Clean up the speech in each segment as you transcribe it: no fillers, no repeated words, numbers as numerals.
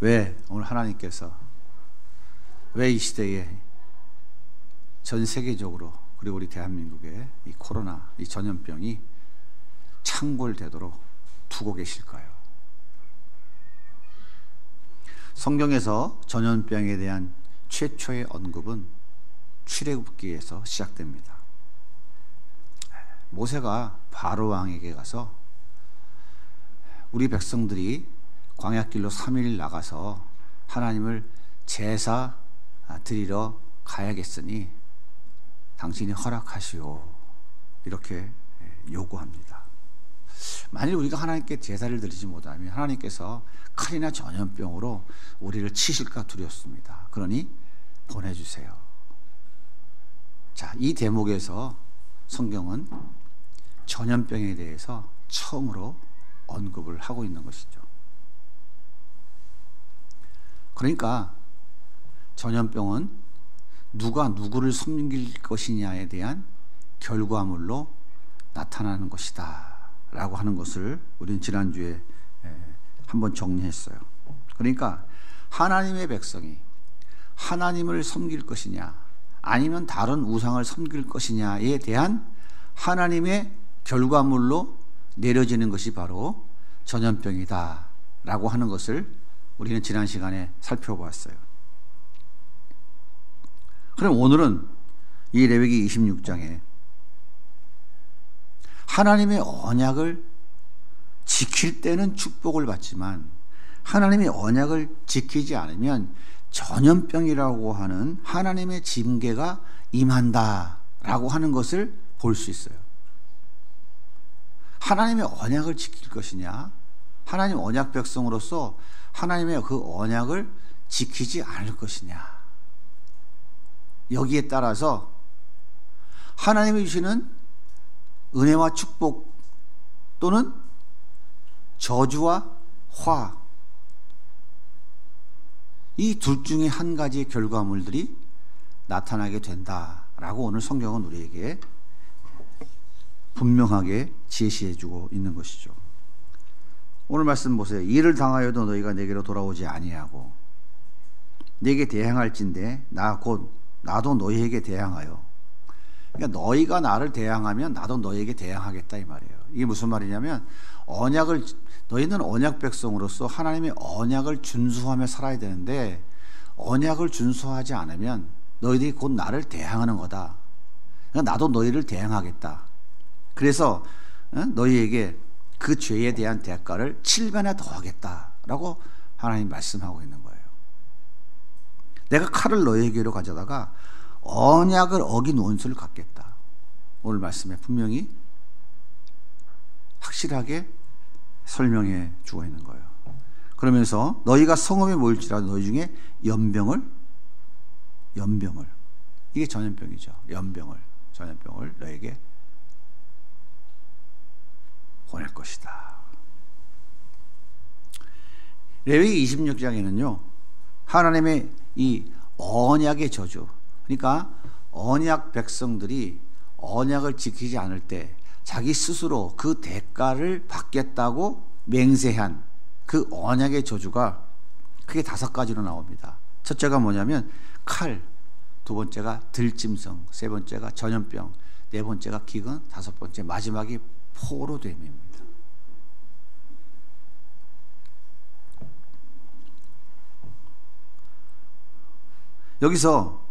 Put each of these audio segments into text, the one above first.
왜 오늘 하나님께서 왜 이 시대에 전 세계적으로 그리고 우리 대한민국에 이 코로나, 이 전염병이 창궐되도록 두고 계실까요? 성경에서 전염병에 대한 최초의 언급은 출애굽기에서 시작됩니다. 모세가 바로 왕에게 가서 우리 백성들이 광야길로 3일 나가서 하나님을 제사 드리러 가야겠으니 당신이 허락하시오, 이렇게 요구합니다. 만일 우리가 하나님께 제사를 드리지 못하면 하나님께서 칼이나 전염병으로 우리를 치실까 두렵습니다. 그러니 보내주세요. 자, 이 대목에서 성경은 전염병에 대해서 처음으로 언급을 하고 있는 것이죠. 그러니까 전염병은 누가 누구를 섬길 것이냐에 대한 결과물로 나타나는 것이다 라고 하는 것을 우리는 지난주에 한번 정리했어요. 그러니까 하나님의 백성이 하나님을 섬길 것이냐 아니면 다른 우상을 섬길 것이냐에 대한 하나님의 결과물로 내려지는 것이 바로 전염병이다 라고 하는 것을 우리는 지난 시간에 살펴보았어요. 그럼 오늘은 이 레위기 26장에 하나님의 언약을 지킬 때는 축복을 받지만 하나님의 언약을 지키지 않으면 전염병이라고 하는 하나님의 징계가 임한다라고 하는 것을 볼 수 있어요. 하나님의 언약을 지킬 것이냐, 하나님 언약 백성으로서 하나님의 그 언약을 지키지 않을 것이냐, 여기에 따라서 하나님이 주시는 은혜와 축복 또는 저주와 화, 이 둘 중에 한 가지의 결과물들이 나타나게 된다라고 오늘 성경은 우리에게 분명하게 제시해주고 있는 것이죠. 오늘 말씀 보세요. 이를 당하여도 너희가 내게로 돌아오지 아니하고 내게 대항할진대 나도 너희에게 대항하여. 그러니까 너희가 나를 대항하면 나도 너희에게 대항하겠다 이 말이에요. 이게 무슨 말이냐면 너희는 언약 백성으로서 하나님의 언약을 준수하며 살아야 되는데 언약을 준수하지 않으면 너희들이 곧 나를 대항하는 거다. 그러니까 나도 너희를 대항하겠다. 그래서 너희에게 그 죄에 대한 대가를 7배나 더하겠다라고 하나님 말씀하고 있는 거예요. 내가 칼을 너희에게로 가져다가 언약을 어긴 원수를 갚겠다. 오늘 말씀에 분명히 확실하게 설명해 주고 있는 거예요. 그러면서 너희가 성읍에 모일지라도 너희 중에 연병을 이게 전염병이죠. 전염병을 너에게 보낼 것이다. 레위기 26장에는요 하나님의 이 언약의 저주, 그러니까 언약 백성들이 언약을 지키지 않을 때 자기 스스로 그 대가를 받겠다고 맹세한 그 언약의 저주가 크게 5가지로 나옵니다. 첫째가 뭐냐면 칼, 두 번째가 들짐승, 세 번째가 전염병, 네 번째가 기근, 다섯 번째 마지막이 포로됨입니다. 여기서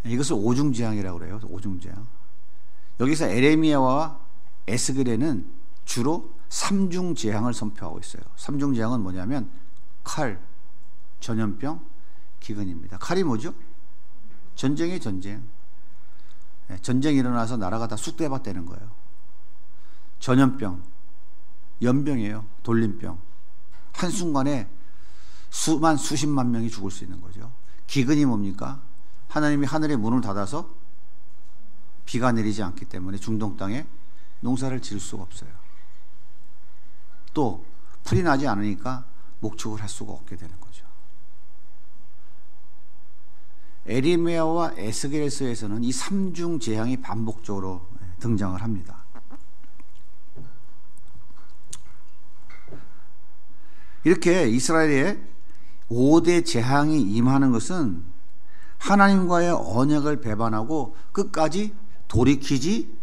이것을 오중재앙이라고 그래요. 오중재앙. 여기서 에레미야와 에스겔에는 주로 삼중재앙을 선포하고 있어요. 삼중재앙은 뭐냐면 칼, 전염병, 기근입니다. 칼이 뭐죠? 전쟁이 전쟁. 전쟁이 일어나서 나라가 다 쑥대밭 되는 거예요. 전염병, 연병이에요. 돌림병. 한순간에 수십만 명이 죽을 수 있는 거죠. 기근이 뭡니까? 하나님이 하늘의 문을 닫아서 비가 내리지 않기 때문에 중동 땅에 농사를 지을 수가 없어요. 또 풀이 나지 않으니까 목축을 할 수가 없게 되는 거죠. 에레미야와 에스겔서에서는 이 삼중 재앙이 반복적으로 등장을 합니다. 이렇게 이스라엘에 5대 재앙이 임하는 것은 하나님과의 언약을 배반하고 끝까지 돌이키지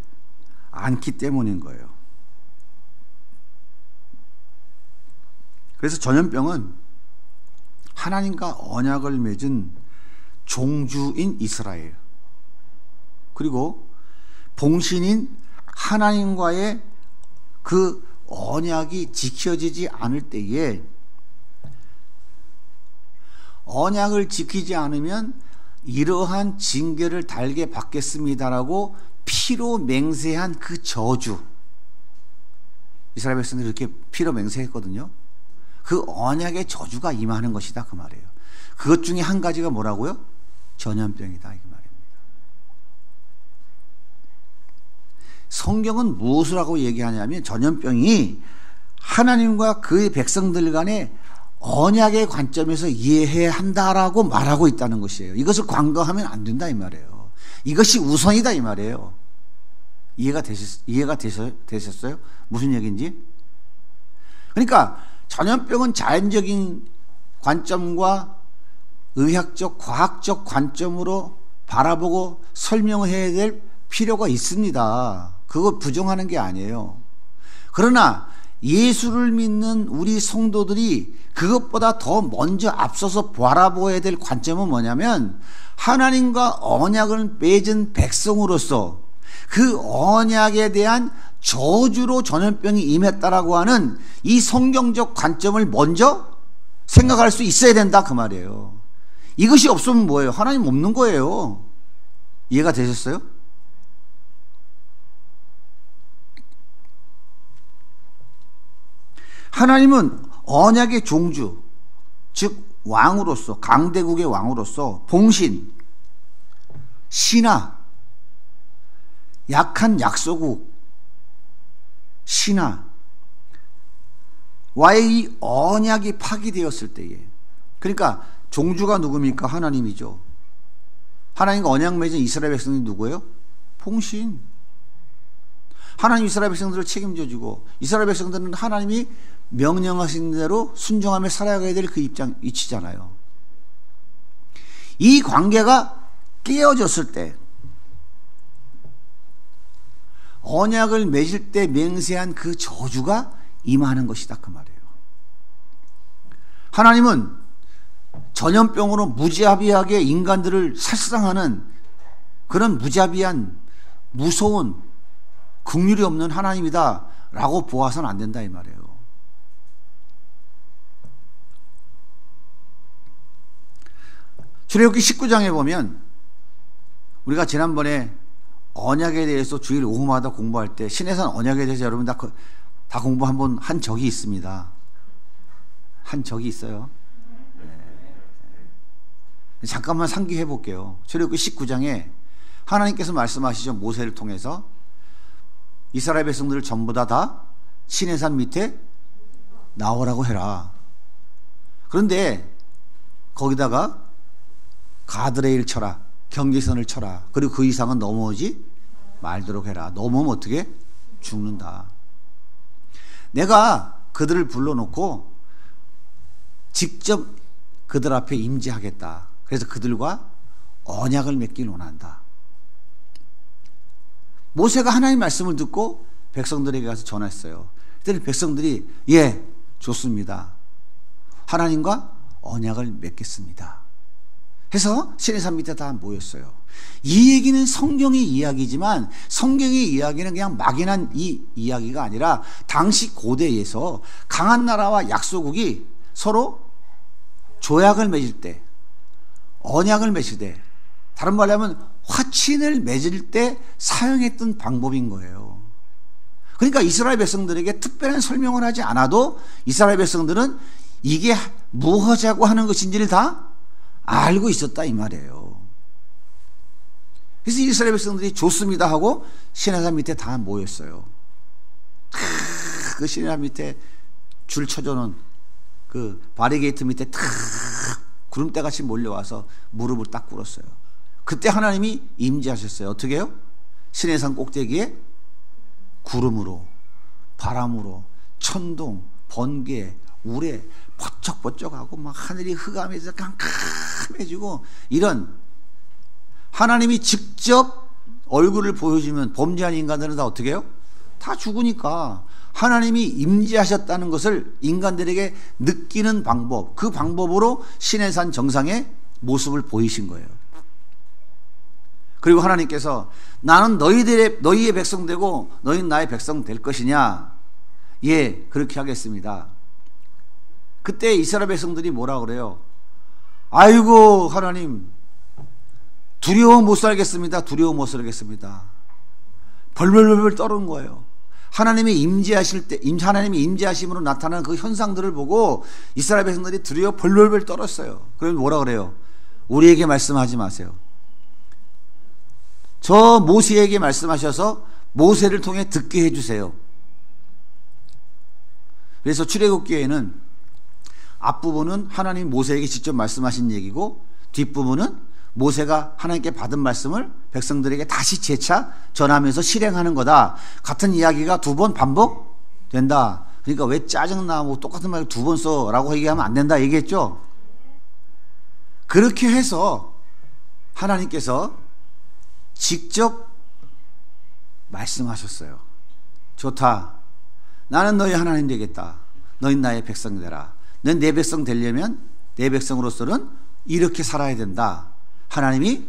않기 때문인 거예요. 그래서 전염병은 하나님과 언약을 맺은 종주인 이스라엘, 그리고 봉신인 하나님과의 그 언약이 지켜지지 않을 때에, 언약을 지키지 않으면 이러한 징계를 달게 받겠습니다라고 피로 맹세한 그 저주, 이스라엘 백성들이 이렇게 피로 맹세했거든요. 그 언약의 저주가 임하는 것이다 그 말이에요. 그것 중에 한 가지가 뭐라고요? 전염병이다 이 말입니다. 성경은 무엇을 하고 얘기하냐면 전염병이 하나님과 그의 백성들 간의 언약의 관점에서 이해해야 한다라고 말하고 있다는 것이에요. 이것을 관거하면 안 된다 이 말이에요. 이것이 우선이다 이 말이에요. 이해가 되셨어요? 무슨 얘기인지? 그러니까 전염병은 자연적인 관점과 의학적, 과학적 관점으로 바라보고 설명해야 될 필요가 있습니다. 그거 부정하는 게 아니에요. 그러나 예수를 믿는 우리 성도들이 그것보다 더 먼저 앞서서 바라보아야 될 관점은 뭐냐면, 하나님과 언약을 맺은 백성으로서 그 언약에 대한 저주로 전염병이 임했다라고 하는 이 성경적 관점을 먼저 생각할 수 있어야 된다 그 말이에요. 이것이 없으면 뭐예요? 하나님 없는 거예요. 이해가 되셨어요? 하나님은 언약의 종주, 즉 왕으로서, 강대국의 왕으로서 봉신, 신하, 약한 약소국, 신하 와의 이 언약이 파기되었을 때에, 그러니까 종주가 누굽니까? 하나님이죠. 하나님과 언약 맺은 이스라엘 백성이 누구예요? 봉신. 하나님 이스라엘 백성들을 책임져 주고, 이스라엘 백성들은 하나님이 명령하신 대로 순종하며 살아가야 될 그 위치잖아요. 이 관계가 깨어졌을 때, 언약을 맺을 때 맹세한 그 저주가 임하는 것이다 그 말이에요. 하나님은 전염병으로 무자비하게 인간들을 살상하는 그런 무자비한 무서운 긍휼이 없는 하나님이다 라고 보아서는 안 된다 이 말이에요. 출애굽기 19장에 보면, 우리가 지난번에 언약에 대해서 주일 오후마다 공부할 때 신해산 언약에 대해서 여러분 다 공부 한번 한 적이 있습니다. 한 적이 있어요. 네. 잠깐만 상기해 볼게요. 출애굽기 19장에 하나님께서 말씀하시죠. 모세를 통해서 이스라엘 백성들을 전부 다 시내산 밑에 나오라고 해라. 그런데 거기다가 가드레일 쳐라, 경계선을 쳐라, 그리고 그 이상은 넘어오지 말도록 해라. 넘어오면 어떻게? 죽는다. 내가 그들을 불러놓고 직접 그들 앞에 임재하겠다. 그래서 그들과 언약을 맺길 원한다. 모세가 하나님 말씀을 듣고 백성들에게 가서 전했어요. 그때 백성들이 예, 좋습니다. 하나님과 언약을 맺겠습니다. 해서 시내산 밑에 다 모였어요. 이 얘기는 성경의 이야기지만, 성경의 이야기는 그냥 막연한 이 이야기가 아니라 당시 고대에서 강한 나라와 약소국이 서로 조약을 맺을 때, 언약을 맺을 때, 다른 말로 하면 화친을 맺을 때 사용했던 방법인 거예요. 그러니까 이스라엘 백성들에게 특별한 설명을 하지 않아도 이스라엘 백성들은 이게 무엇하자고 하는 것인지를 다 알고 있었다 이 말이에요. 그래서 이스라엘 백성들이 좋습니다 하고 시내산 밑에 다 모였어요. 그 시내산 밑에 줄 쳐줘놓은 그 바리게이트 밑에 탁 구름대같이 몰려와서 무릎을 딱 꿇었어요. 그때 하나님이 임재하셨어요. 어떻게 해요? 시내산 꼭대기에 구름으로, 바람으로, 천둥, 번개, 울에 번쩍번쩍하고 막 하늘이 흑암에서 깜깜해지고 이런 하나님이 직접 얼굴을 보여주면 범죄한 인간들은 다 어떻게 해요? 다 죽으니까 하나님이 임재하셨다는 것을 인간들에게 느끼는 방법, 그 방법으로 신의 산 정상의 모습을 보이신 거예요. 그리고 하나님께서 나는 너희의 백성 되고 너희는 나의 백성 될 것이냐? 예, 그렇게 하겠습니다. 그때 이스라엘 백성들이 뭐라 그래요? 아이고 하나님, 두려워 못 살겠습니다. 두려워 못 살겠습니다. 벌벌벌 떠는 거예요. 하나님이 임재하실 때, 하나님이 임재하심으로 나타나는 그 현상들을 보고 이스라엘 백성들이 두려워 벌벌벌 떨었어요. 그러면 뭐라 그래요? 우리에게 말씀하지 마세요. 저 모세에게 말씀하셔서 모세를 통해 듣게 해주세요. 그래서 출애굽기에는 앞부분은 하나님 모세에게 직접 말씀하신 얘기고 뒷부분은 모세가 하나님께 받은 말씀을 백성들에게 다시 재차 전하면서 실행하는 거다. 같은 이야기가 두 번 반복된다. 그러니까 왜 짜증나 뭐 똑같은 말 두 번 써라고 얘기하면 안 된다 얘기했죠. 그렇게 해서 하나님께서 직접 말씀하셨어요. 좋다. 나는 너희 하나님 되겠다. 너희 나의 백성 되라. 넌 내 백성 되려면 내 백성으로서는 이렇게 살아야 된다. 하나님이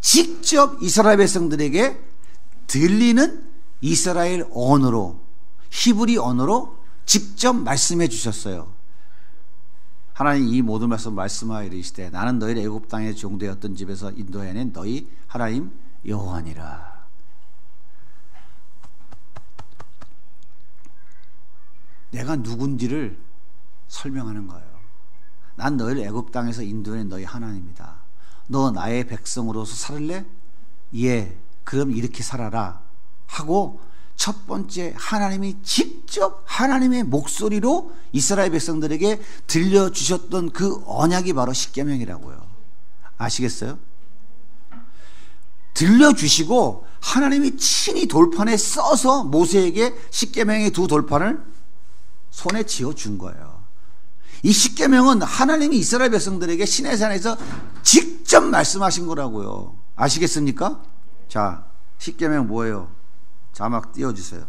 직접 이스라엘 백성들에게 들리는 이스라엘 언어로, 히브리 언어로 직접 말씀해 주셨어요. 하나님 이 모든 말씀 말씀하여 이르시되 나는 너희를 애굽 땅에 종되었던 집에서 인도해낸 너희 하나님 여호와니라. 내가 누군지를 설명하는 거예요. 난 너희를 애굽 땅에서 인도해낸 너희 하나님이다. 너 나의 백성으로서 살을래? 예, 그럼 이렇게 살아라 하고 첫 번째 하나님이 직접 하나님의 목소리로 이스라엘 백성들에게 들려주셨던 그 언약이 바로 십계명이라고요. 아시겠어요? 들려주시고 하나님이 친히 돌판에 써서 모세에게 십계명의 두 돌판을 손에 쥐어준 거예요. 이 십계명은 하나님이 이스라엘 백성들에게 시내산에서 직접 말씀하신 거라고요. 아시겠습니까? 자, 십계명 뭐예요? 자막 띄워주세요.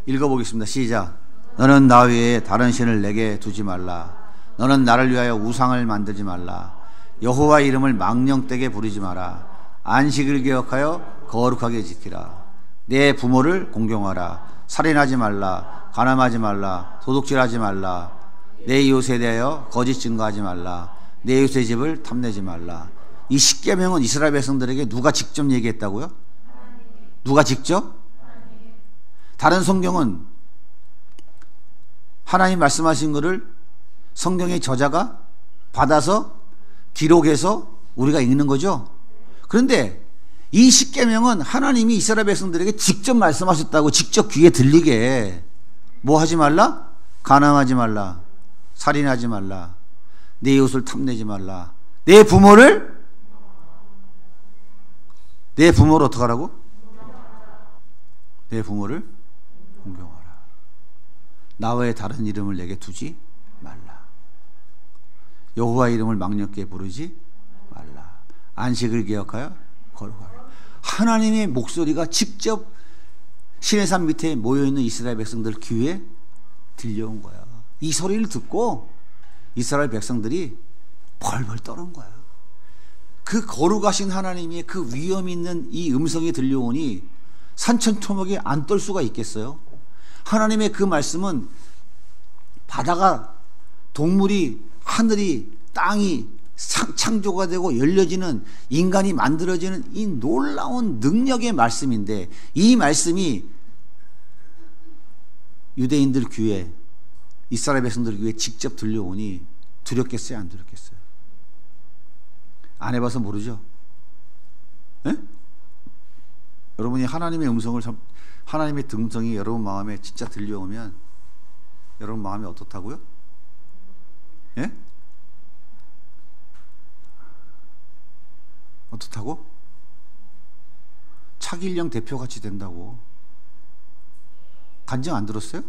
읽어보겠습니다. 시작. 너는 나 외에 다른 신을 내게 두지 말라. 너는 나를 위하여 우상을 만들지 말라. 여호와 이름을 망령되게 부르지 마라. 안식을 기억하여 거룩하게 지키라. 내 부모를 공경하라. 살인하지 말라. 간음하지 말라. 도둑질하지 말라. 내 이웃에 대하여 거짓 증거하지 말라. 내 이웃의 집을 탐내지 말라. 이 십계명은 이스라엘 백성들에게 누가 직접 얘기했다고요? 누가 직접? 다른 성경은 하나님 말씀하신 것을 성경의 저자가 받아서 기록해서 우리가 읽는 거죠. 그런데 이 십계명은 하나님이 이스라엘 백성들에게 직접 말씀하셨다고, 직접 귀에 들리게. 뭐 하지 말라? 간음하지 말라. 살인하지 말라. 내 이웃을 탐내지 말라. 내 부모를 어떻게 하라고? 내 부모를 공경하라. 나 외에 다른 이름을 내게 두지 말라. 여호와 이름을 망령되게 부르지 말라. 안식을 기억하여 거룩하라. 하나님의 목소리가 직접 시내산 밑에 모여있는 이스라엘 백성들 귀에 들려온 거야. 이 소리를 듣고 이스라엘 백성들이 벌벌 떠는 거야. 그 거룩하신 하나님의 그 위엄 있는 이 음성이 들려오니 산천초목이 안 떨 수가 있겠어요? 하나님의 그 말씀은 바다가, 동물이, 하늘이, 땅이 창조가 되고 열려지는, 인간이 만들어지는 이 놀라운 능력의 말씀인데, 이 말씀이 유대인들 귀에, 이스라엘 백성들 귀에 직접 들려오니 두렵겠어요? 안 두렵겠어요? 안 해봐서 모르죠? 에? 여러분이 하나님의 음성을, 하나님의 등성이 여러분 마음에 진짜 들려오면 여러분 마음이 어떻다고요? 예? 어떻다고? 차길령 대표같이 된다고. 간증 안 들었어요?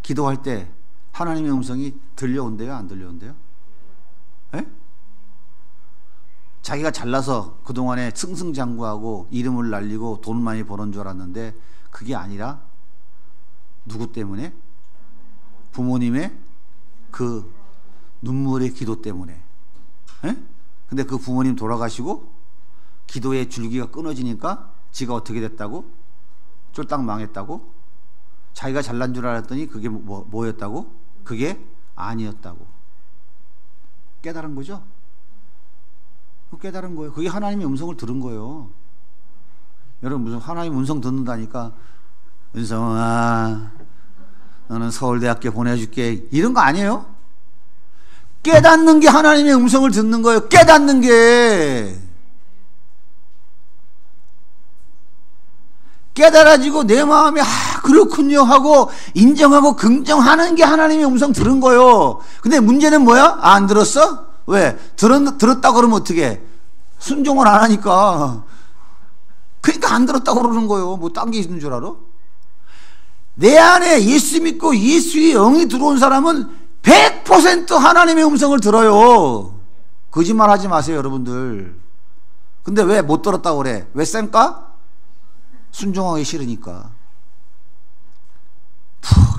기도할 때 하나님의 음성이 들려온대요, 안 들려온대요? 에? 자기가 잘나서 그동안에 승승장구하고 이름을 날리고 돈 많이 버는 줄 알았는데 그게 아니라 누구 때문에? 부모님의 그 눈물의 기도 때문에. 에? 근데 그 부모님 돌아가시고 기도의 줄기가 끊어지니까 지가 어떻게 됐다고? 쫄딱 망했다고? 자기가 잘난 줄 알았더니 그게 뭐였다고? 그게 아니었다고. 깨달은 거죠? 깨달은 거예요. 그게 하나님의 음성을 들은 거예요. 여러분, 무슨 하나님 음성 듣는다니까 은성아 너는 서울대학교 보내줄게 이런 거 아니에요? 깨닫는 게 하나님의 음성을 듣는 거예요. 깨닫는 게. 깨달아지고 내 마음에 그렇군요 하고 인정하고 긍정하는 게 하나님의 음성 들은 거예요. 근데 문제는 뭐야? 안 들었어? 왜? 들었다고 그러면 어떻게 해? 순종을 안 하니까. 그러니까 안 들었다고 그러는 거예요. 뭐 딴 게 있는 줄 알아? 내 안에 예수 믿고 예수의 영이 들어온 사람은 100% 하나님의 음성을 들어요. 거짓말 하지 마세요, 여러분들. 근데 왜 못 들었다고 그래? 왜 쌩까? 순종하기 싫으니까.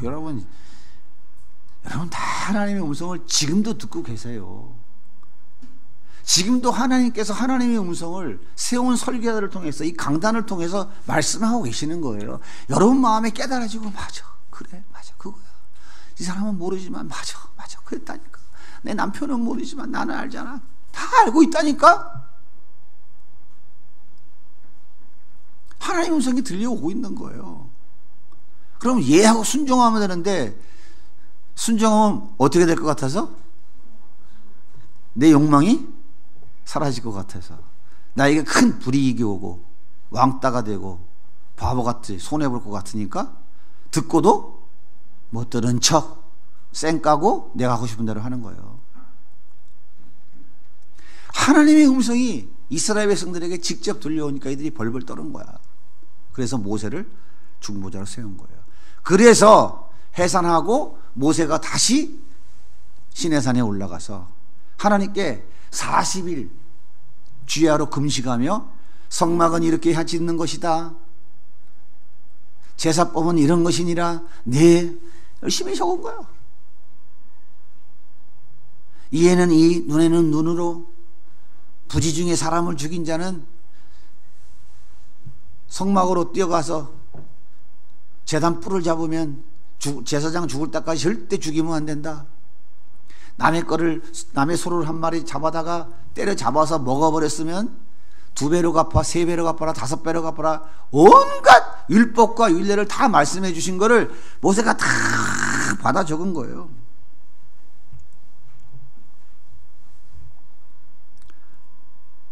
여러분 다 하나님의 음성을 지금도 듣고 계세요. 지금도 하나님께서 하나님의 음성을 세운 설교자를 통해서 이 강단을 통해서 말씀하고 계시는 거예요. 여러분 마음에 깨달아지고 맞아, 그래, 맞아, 그거야. 이 사람은 모르지만 맞아, 그랬다니까. 내 남편은 모르지만 나는 알잖아. 다 알고 있다니까. 하나님의 음성이 들려오고 있는 거예요. 그럼 예하고 순종하면 되는데 순종하면 어떻게 될 것 같아서? 내 욕망이 사라질 것 같아서 나에게 큰 불이익이 오고 왕따가 되고 바보같이 손해볼 것 같으니까 듣고도 못 들은 척 쌩까고 내가 하고 싶은 대로 하는 거예요. 하나님의 음성이 이스라엘 백성들에게 직접 들려오니까 이들이 벌벌 떠는 거야. 그래서 모세를 중보자로 세운 거예요. 그래서 해산하고 모세가 다시 시내산에 올라가서 하나님께 40일 주야로 금식하며 성막은 이렇게 짓는 것이다, 제사법은 이런 것이니라, 네, 열심히 적은 거야. 이에는 이, 눈에는 눈으로, 부지 중에 사람을 죽인 자는 성막으로 뛰어가서 제단 뿔을 잡으면 제사장 죽을 때까지 절대 죽이면 안 된다. 남의 소를 한 마리 잡아다가 때려 잡아서 먹어버렸으면 2배로 갚아, 3배로 갚아라, 5배로 갚아라. 온갖 율법과 율례를 다 말씀해 주신 거를 모세가 다 받아 적은 거예요.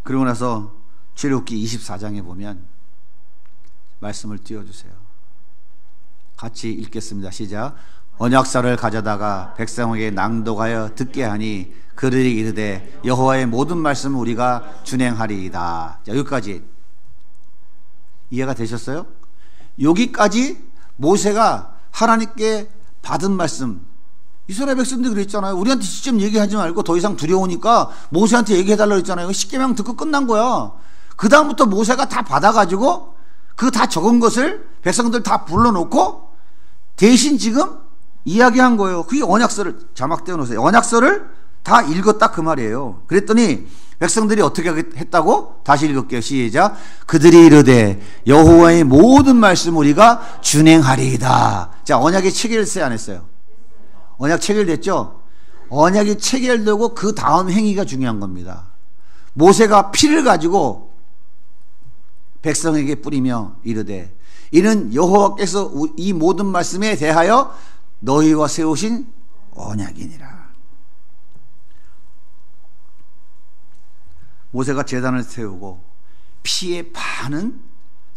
그러고 나서 출애굽기 24장에 보면 말씀을 띄워주세요. 같이 읽겠습니다. 시작. 언약서를 가져다가 백성에게 낭독하여 듣게 하니 그들이 이르되 여호와의 모든 말씀을 우리가 준행하리이다. 자, 여기까지 이해가 되셨어요? 여기까지 모세가 하나님께 받은 말씀. 이스라엘 백성들이 그랬잖아요. 우리한테 직접 얘기하지 말고 더 이상 두려우니까 모세한테 얘기해달라고 했잖아요. 십계명 듣고 끝난 거야. 그 다음부터 모세가 다 받아가지고 그 다 적은 것을 백성들 다 불러놓고 대신 지금 이야기한 거예요. 그게 언약서를, 자막 떼어놓으세요. 언약서를 다 읽었다 그 말이에요. 그랬더니 백성들이 어떻게 했다고? 다시 읽을게요. 시작. 그들이 이르되 여호와의 모든 말씀 우리가 준행하리이다. 자, 언약이 체결했어요, 안 했어요? 언약 체결됐죠? 언약이 체결되고 그 다음 행위가 중요한 겁니다. 모세가 피를 가지고 백성에게 뿌리며 이르되 이는 여호와께서 이 모든 말씀에 대하여 너희와 세우신 언약이니라. 모세가 제단을 세우고 피의 반은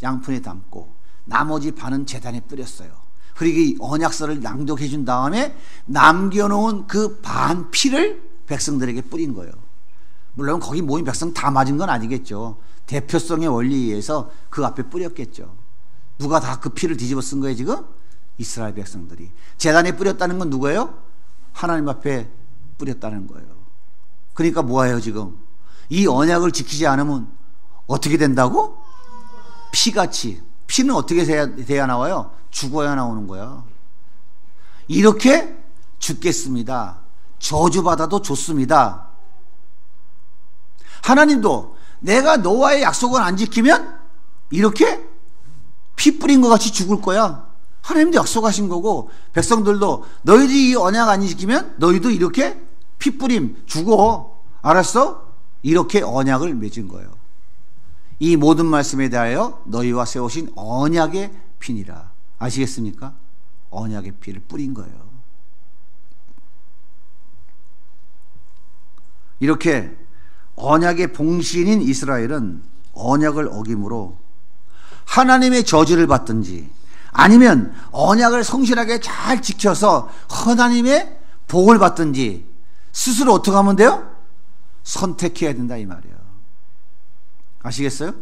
양푼에 담고 나머지 반은 제단에 뿌렸어요. 그리고 이 언약서를 낭독해 준 다음에 남겨놓은 그 반 피를 백성들에게 뿌린 거예요. 물론 거기 모인 백성 다 맞은 건 아니겠죠. 대표성의 원리에 의해서 그 앞에 뿌렸겠죠. 누가 다 그 피를 뒤집어 쓴 거예요 지금? 이스라엘 백성들이. 제단에 뿌렸다는 건 누구예요? 하나님 앞에 뿌렸다는 거예요. 그러니까 뭐예요 지금? 이 언약을 지키지 않으면 어떻게 된다고? 피같이. 피는 어떻게 돼야 나와요? 죽어야 나오는 거야. 이렇게 죽겠습니다. 저주받아도 좋습니다. 하나님도 내가 너와의 약속을 안 지키면 이렇게 피 뿌린 것 같이 죽을 거야. 하나님도 약속하신 거고, 백성들도 너희들이 이 언약 안 지키면 너희도 이렇게 피 뿌림 죽어. 알았어? 이렇게 언약을 맺은 거예요. 이 모든 말씀에 대하여 너희와 세우신 언약의 피니라. 아시겠습니까? 언약의 피를 뿌린 거예요. 이렇게 언약의 봉신인 이스라엘은 언약을 어김으로 하나님의 저주를 받든지 아니면 언약을 성실하게 잘 지켜서 하나님의 복을 받든지 스스로 어떻게 하면 돼요? 선택해야 된다 이 말이에요. 아시겠어요?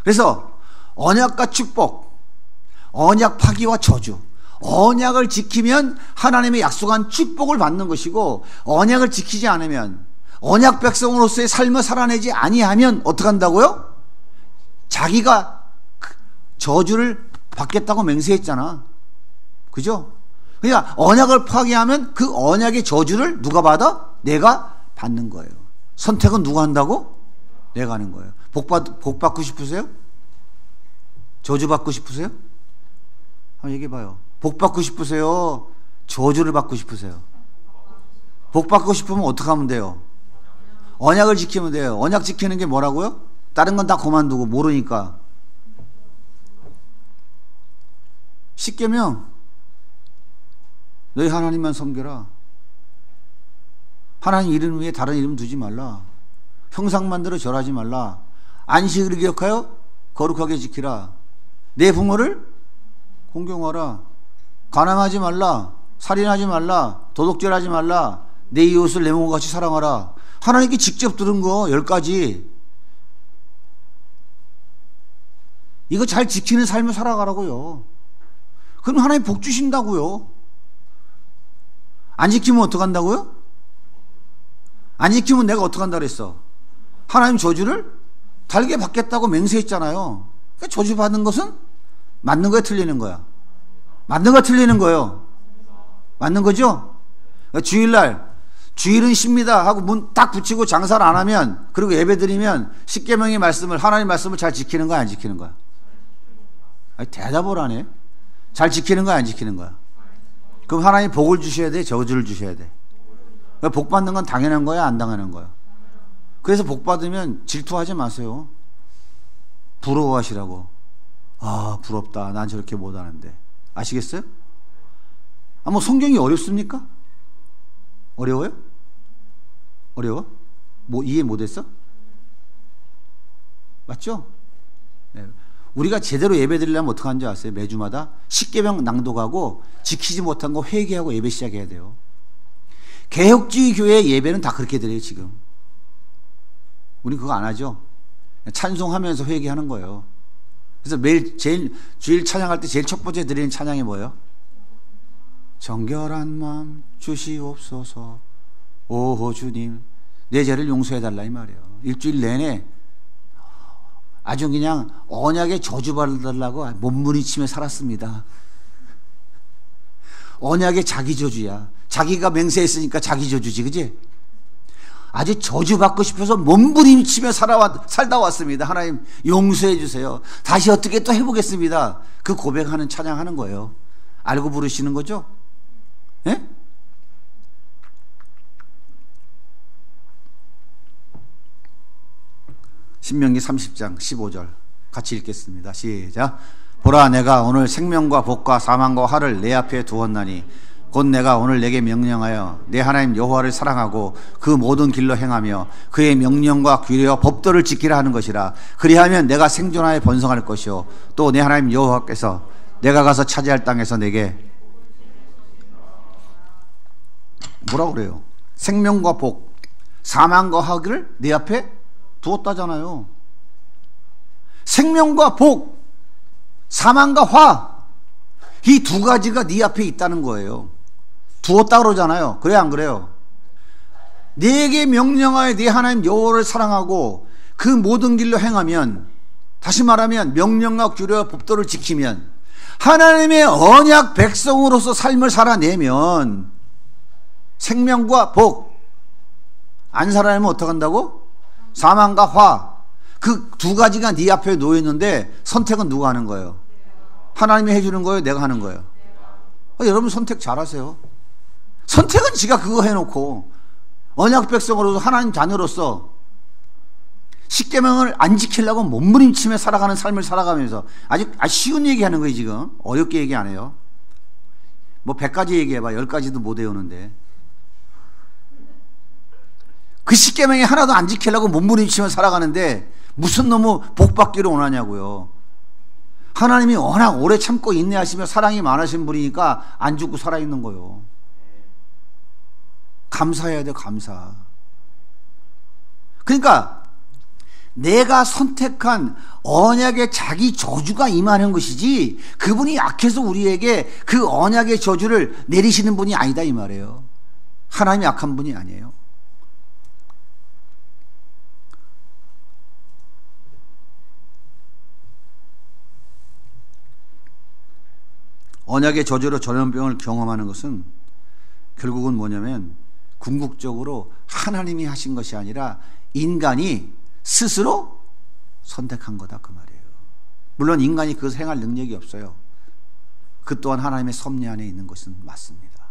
그래서 언약과 축복, 언약 파기와 저주, 언약을 지키면 하나님의 약속한 축복을 받는 것이고, 언약을 지키지 않으면, 언약 백성으로서의 삶을 살아내지 아니하면 어떻게 한다고요? 자기가 저주를 받겠다고 맹세했잖아. 그죠? 그러니까 언약을 파기하면 그 언약의 저주를 누가 받아? 내가 받는 거예요. 선택은 누가 한다고? 내가 하는 거예요. 복 받고 싶으세요? 저주 받고 싶으세요? 한번 얘기해 봐요. 복 받고 싶으세요? 저주를 받고 싶으세요? 복 받고 싶으면 어떻게 하면 돼요? 언약을 지키면 돼요. 언약 지키는 게 뭐라고요? 다른 건 다 그만두고 모르니까. 10계명 너희 하나님만 섬겨라. 하나님 이름 위에 다른 이름 두지 말라. 형상 만들어 절하지 말라. 안식일을 기억하여 거룩하게 지키라. 내 부모를 공경하라. 가늠하지 말라. 살인하지 말라. 도둑질하지 말라. 내 이웃을 내 몸과 같이 사랑하라. 하나님께 직접 들은 거 10가지. 이거 잘 지키는 삶을 살아가라고요. 그럼 하나님 복 주신다고요. 안 지키면 어떡한다고요? 안 지키면 내가 어떡한다 그랬어? 하나님 저주를 달게 받겠다고 맹세했잖아요. 그러니까 저주 받는 것은 맞는 거야, 틀리는 거야? 맞는 거야, 틀리는 거예요? 맞는 거죠? 그러니까 주일은 쉽니다 하고 문 딱 붙이고 장사를 안 하면, 그리고 예배 드리면 십계명의 말씀을, 하나님 말씀을 잘 지키는 거야, 안 지키는 거야? 아니, 대답을 안 해. 잘 지키는 거야, 안 지키는 거야? 그럼 하나님 복을 주셔야 돼, 저주를 주셔야 돼? 그러니까 복 받는 건 당연한 거야, 안 당연한 거야? 그래서 복 받으면 질투하지 마세요. 부러워하시라고. 아, 부럽다. 난 저렇게 못하는데. 아시겠어요? 아, 뭐 성경이 어렵습니까? 어려워요? 어려워? 뭐 이해 못했어? 맞죠? 네. 우리가 제대로 예배 드리려면 어떻게 하는지 아세요? 매주마다 십계명 낭독하고 지키지 못한 거 회개하고 예배 시작해야 돼요. 개혁주의 교회 예배는 다 그렇게 드려요 지금. 우리 그거 안 하죠? 찬송하면서 회개하는 거예요. 그래서 매일 주일 찬양할 때 제일 첫 번째 드리는 찬양이 뭐예요? 정결한 마음 주시옵소서. 오 주님 내 죄를 용서해달라 이 말이에요. 일주일 내내 아주 그냥 언약에 저주받으려고 몸부림치며 살았습니다. 언약의 자기 저주야. 자기가 맹세했으니까 자기 저주지, 그지? 아주 저주받고 싶어서 몸부림치며 살다 왔습니다. 하나님 용서해 주세요. 다시 어떻게 또 해보겠습니다. 그 고백하는 찬양하는 거예요. 알고 부르시는 거죠? 예? 신명기 30장 15절 같이 읽겠습니다. 시작. 보라 내가 오늘 생명과 복과 사망과 화를 내 앞에 두었나니 곧 내가 오늘 내게 명령하여 내 하나님 여호와를 사랑하고 그 모든 길로 행하며 그의 명령과 규례와 법도를 지키라 하는 것이라. 그리하면 내가 생존하여 번성할 것이요 또 내 하나님 여호와께서 내가 가서 차지할 땅에서 내게 뭐라고 그래요? 생명과 복, 사망과 화를 내 앞에 두었다잖아요. 생명과 복, 사망과 화, 이 두 가지가 네 앞에 있다는 거예요. 두었다 그러잖아요. 그래 안 그래요? 네게 명령하여 네 하나님 여호와를 사랑하고 그 모든 길로 행하면, 다시 말하면 명령과 규례와 법도를 지키면, 하나님의 언약 백성으로서 삶을 살아내면 생명과 복, 안 살아내면 어떡한다고? 사망과 화. 그 두 가지가 네 앞에 놓여있는데 선택은 누가 하는 거예요? 하나님이 해주는 거예요? 내가 하는 거예요? 여러분 선택 잘하세요. 선택은 지가 그거 해놓고 언약 백성으로서 하나님 자녀로서 십계명을 안 지키려고 몸부림치며 살아가는 삶을 살아가면서, 아주 쉬운 얘기하는 거예요. 지금 어렵게 얘기 안 해요. 뭐 100가지 얘기해봐 10가지도 못 외우는데, 그 십계명이 하나도 안 지키려고 몸부림치며 살아가는데 무슨 너무 복받기를 원하냐고요. 하나님이 워낙 오래 참고 인내하시며 사랑이 많으신 분이니까 안 죽고 살아있는 거예요. 감사해야 돼. 감사. 그러니까 내가 선택한 언약의 자기 저주가 임하는 것이지, 그분이 약해서 우리에게 그 언약의 저주를 내리시는 분이 아니다 이 말이에요. 하나님이 약한 분이 아니에요. 언약의 저주로 전염병을 경험하는 것은 결국은 뭐냐면 궁극적으로 하나님이 하신 것이 아니라 인간이 스스로 선택한 거다 그 말이에요. 물론 인간이 그것을 행할 능력이 없어요. 그 또한 하나님의 섭리 안에 있는 것은 맞습니다.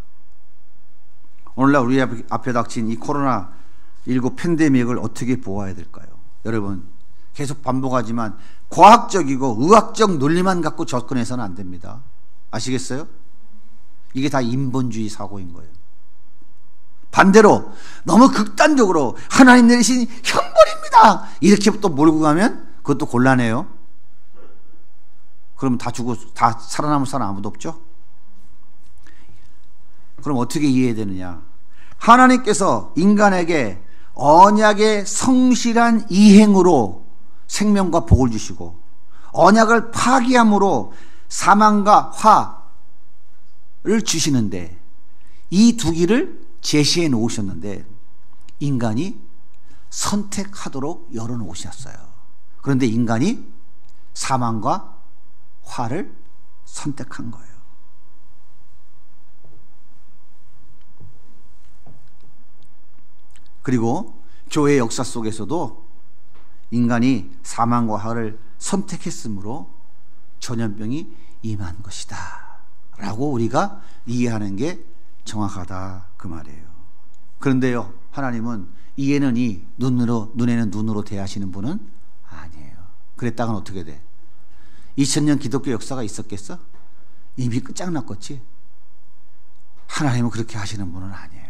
오늘날 우리 앞에 닥친 이 코로나19 팬데믹을 어떻게 보아야 될까요? 여러분, 계속 반복하지만 과학적이고 의학적 논리만 갖고 접근해서는 안 됩니다. 아시겠어요? 이게 다 인본주의 사고인 거예요. 반대로 너무 극단적으로 하나님 내리신 형벌입니다 이렇게 또 몰고 가면 그것도 곤란해요. 그럼 다 죽고 다 살아남을 사람 아무도 없죠? 그럼 어떻게 이해해야 되느냐? 하나님께서 인간에게 언약의 성실한 이행으로 생명과 복을 주시고, 언약을 파기함으로 사망과 화를 주시는데, 이 두 길을 제시해 놓으셨는데 인간이 선택하도록 열어 놓으셨어요. 그런데 인간이 사망과 화를 선택한 거예요. 그리고 교회 역사 속에서도 인간이 사망과 화를 선택했으므로 전염병이 임한 것이다 라고 우리가 이해하는 게 정확하다 그 말이에요. 그런데요, 하나님은 이에는 이, 눈에는 눈으로 대하시는 분은 아니에요. 그랬다간 어떻게 돼? 2000년 기독교 역사가 있었겠어? 이미 끝장났겠지. 하나님은 그렇게 하시는 분은 아니에요.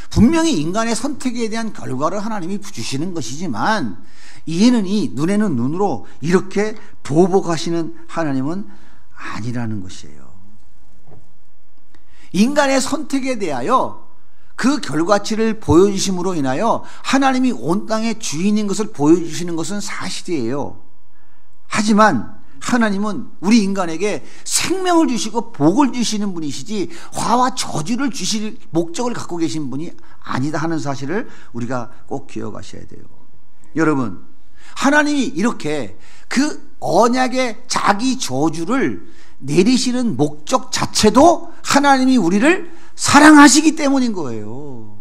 분명히 인간의 선택에 대한 결과를 하나님이 주시는 것이지만, 이에는 이, 눈에는 눈으로 이렇게 보복하시는 하나님은 아니라는 것이에요. 인간의 선택에 대하여 그 결과치를 보여주심으로 인하여 하나님이 온 땅의 주인인 것을 보여주시는 것은 사실이에요. 하지만 하나님은 우리 인간에게 생명을 주시고 복을 주시는 분이시지 화와 저주를 주실 목적을 갖고 계신 분이 아니다 하는 사실을 우리가 꼭 기억하셔야 돼요. 여러분, 하나님이 이렇게 그 언약의 자기 저주를 내리시는 목적 자체도 하나님이 우리를 사랑하시기 때문인 거예요.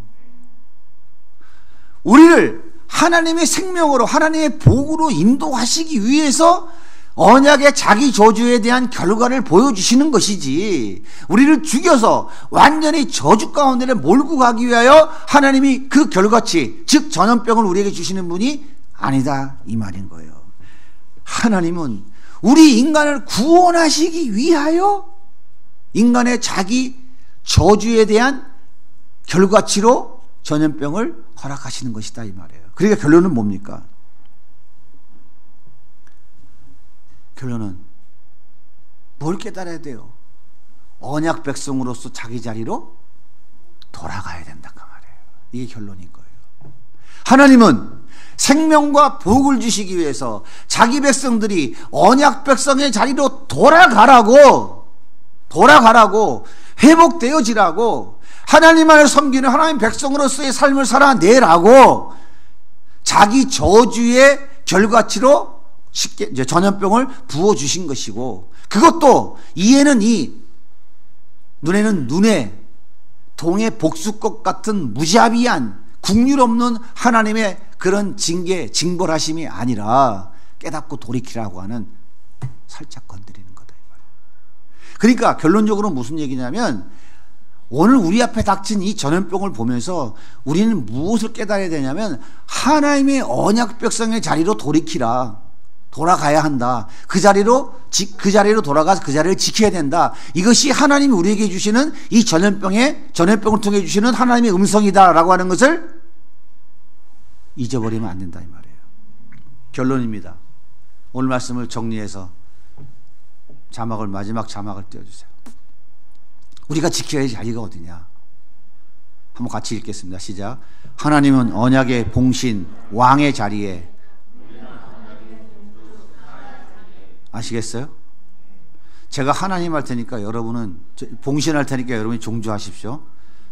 우리를 하나님의 생명으로, 하나님의 복으로 인도하시기 위해서 언약의 자기 저주에 대한 결과를 보여주시는 것이지, 우리를 죽여서 완전히 저주 가운데를 몰고 가기 위하여 하나님이 그 결과치, 즉 전염병을 우리에게 주시는 분이 아니다 이 말인 거예요. 하나님은 우리 인간을 구원하시기 위하여 인간의 자기 저주에 대한 결과치로 전염병을 허락하시는 것이다 이 말이에요. 그러니까 결론은 뭡니까? 결론은 뭘 깨달아야 돼요? 언약 백성으로서 자기 자리로 돌아가야 된다 그 말이에요. 이게 결론인 거예요. 하나님은 생명과 복을 주시기 위해서 자기 백성들이 언약 백성의 자리로 돌아가라고 돌아가라고, 회복되어지라고, 하나님을 섬기는 하나님 백성으로서의 삶을 살아내라고 자기 저주의 결과치로 쉽게 전염병을 부어주신 것이고, 그것도 이에는 이, 눈에는 눈에, 동의 복수꽃 같은 무자비한 국률 없는 하나님의 그런 징계, 징벌하심이 아니라 깨닫고 돌이키라고 하는, 살짝 건드리는 거다. 그러니까 결론적으로 무슨 얘기냐면, 오늘 우리 앞에 닥친 이 전염병을 보면서 우리는 무엇을 깨달아야 되냐면, 하나님의 언약 백성의 자리로 돌이키라. 돌아가야 한다. 그 자리로 돌아가서 그 자리를 지켜야 된다. 이것이 하나님이 우리에게 주시는 이 전염병을 통해 주시는 하나님의 음성이다라고 하는 것을 잊어버리면 안 된다 이 말이에요. 결론입니다. 오늘 말씀을 정리해서 마지막 자막을 띄워주세요. 우리가 지켜야 할 자리가 어디냐? 한번 같이 읽겠습니다. 시작. 하나님은 언약의 봉신 왕의 자리에, 아시겠어요? 제가 하나님 할 테니까 여러분은, 봉신할 테니까 여러분이 종주하십시오.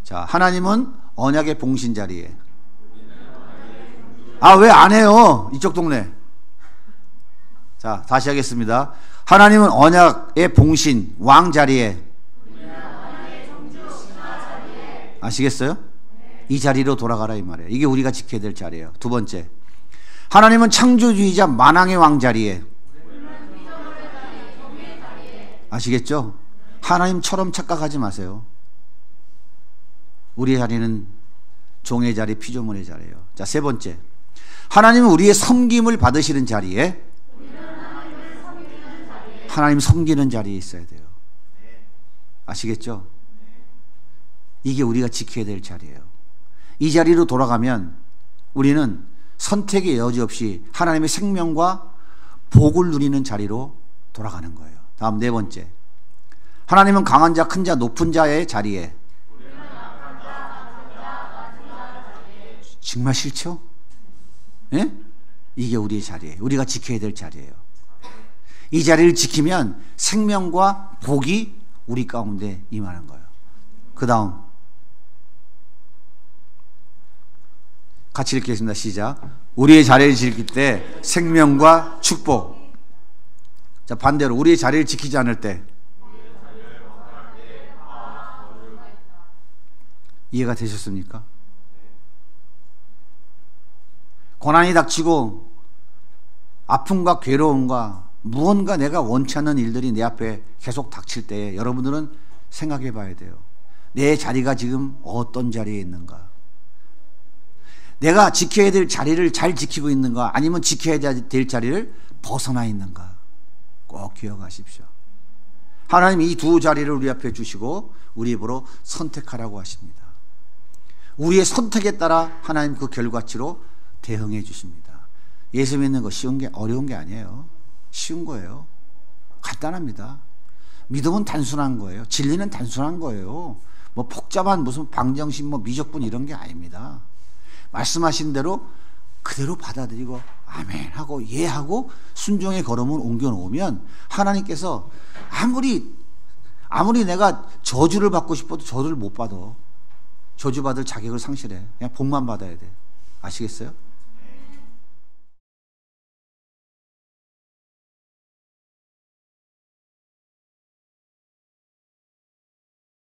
자, 하나님은 언약의 봉신 자리에. 아, 왜 안 해요? 이쪽 동네. 자, 다시 하겠습니다. 하나님은 언약의 봉신 왕 자리에. 아시겠어요? 이 자리로 돌아가라 이 말이에요. 이게 우리가 지켜야 될 자리예요. 두 번째, 하나님은 창조주의자 만왕의 왕 자리에. 아시겠죠? 하나님처럼 착각하지 마세요. 우리의 자리는 종의 자리, 피조물의 자리예요. 자, 세 번째, 하나님은 우리의 섬김을 받으시는 자리에, 하나님 섬기는 자리에 있어야 돼요. 아시겠죠? 이게 우리가 지켜야 될 자리예요. 이 자리로 돌아가면 우리는 선택의 여지 없이 하나님의 생명과 복을 누리는 자리로 돌아가는 거예요. 다음 네 번째, 하나님은 강한 자, 큰 자, 높은 자의 자리에. 정말 싫죠? 예? 이게 우리의 자리예요. 우리가 지켜야 될 자리예요. 이 자리를 지키면 생명과 복이 우리 가운데 임하는 거예요. 그 다음 같이 읽겠습니다. 시작. 우리의 자리를 지킬 때 생명과 축복. 자, 반대로 우리의 자리를 지키지 않을 때, 이해가 되셨습니까? 고난이 닥치고 아픔과 괴로움과 무언가 내가 원치 않는 일들이 내 앞에 계속 닥칠 때 여러분들은 생각해 봐야 돼요. 내 자리가 지금 어떤 자리에 있는가? 내가 지켜야 될 자리를 잘 지키고 있는가? 아니면 지켜야 될 자리를 벗어나 있는가? 꼭 기억하십시오. 하나님 이 두 자리를 우리 앞에 주시고 우리 입으로 선택하라고 하십니다. 우리의 선택에 따라 하나님 그 결과치로 대응해 주십니다. 예수 믿는 거 쉬운 게, 어려운 게 아니에요. 쉬운 거예요. 간단합니다. 믿음은 단순한 거예요. 진리는 단순한 거예요. 뭐 복잡한 무슨 방정식, 뭐 미적분 이런 게 아닙니다. 말씀하신 대로 그대로 받아들이고 아멘 하고 예하고 순종의 걸음을 옮겨 놓으면 하나님께서 아무리 내가 저주를 받고 싶어도 저주를 못 받아. 저주받을 자격을 상실해. 그냥 복만 받아야 돼. 아시겠어요?